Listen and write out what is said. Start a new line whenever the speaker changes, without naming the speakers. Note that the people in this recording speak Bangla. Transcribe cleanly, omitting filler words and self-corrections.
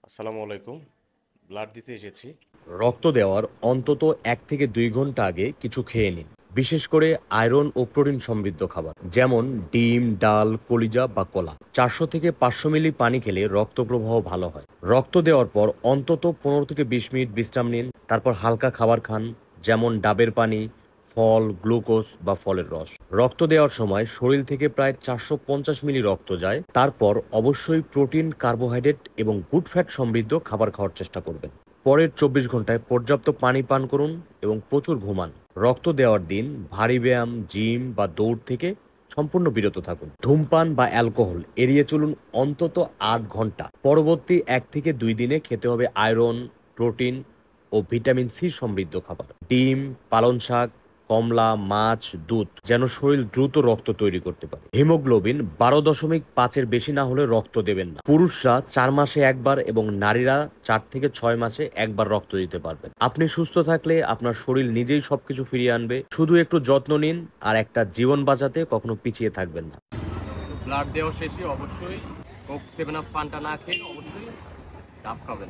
আসসালামু আলাইকুম। ব্লাড দিতে এসেছি।
রক্ত দেওয়ার অন্তত ১ থেকে ২ ঘন্টা আগে কিছু খেয়ে নিন। বিশেষ করে আয়রন ও প্রোটিন সমৃদ্ধ খাবার যেমন ডিম, ডাল, কলিজা বা কলা। ৪০০ থেকে ৫০০ মিলি পানি খেলে রক্ত প্রবাহ ভালো হয়। রক্ত দেওয়ার পর অন্তত ১৫ থেকে ২০ মিনিট বিশ্রাম নিন। তারপর হালকা খাবার খান, যেমন ডাবের পানি, ফল, গ্লুকোজ বা ফলের রস। রক্ত দেওয়ার সময় শরীর থেকে প্রায় ৪৫০ মিলি রক্ত যায়। তারপর অবশ্যই প্রোটিন, কার্বোহাইড্রেট এবং গুড ফ্যাট সমৃদ্ধ খাবার খাওয়ার চেষ্টা করবেন। পরের ২৪ ঘন্টায় পর্যাপ্ত পানি পান করুন এবং প্রচুর ঘুমান। রক্ত দেওয়ার দিন ভারী ব্যায়াম, জিম বা দৌড় থেকে সম্পূর্ণ বিরত থাকুন। ধূমপান বা অ্যালকোহল এড়িয়ে চলুন অন্তত ৮ ঘন্টা। পরবর্তী ১ থেকে ২ দিনে খেতে হবে আয়রন, প্রোটিন ও ভিটামিন সি সমৃদ্ধ খাবার। ডিম, পালং শাক, কমলা, মাছ, দুধ যেন শরীর দ্রুত রক্ত তৈরি করতে পারে। হিমোগ্লোবিন ১২.৫-এর বেশি না হলে রক্ত দেবেন না। পুরুষরা ৪ মাসে একবার এবং নারীরা ৪ থেকে ৬ মাসে একবার রক্ত দিতে পারবেন। আপনি সুস্থ থাকলে আপনার শরীর নিজেই সবকিছু ফিরিয়ে আনবে। শুধু একটু যত্ন নিন আর একটা জীবন বাঁচাতে কখনো পিছিয়ে থাকবেন না।
ব্লাড দেওয়া শেষে অবশ্যই কোক 7 আপ পানটা না খেয়ে অবশ্যই ডাব খাবেন।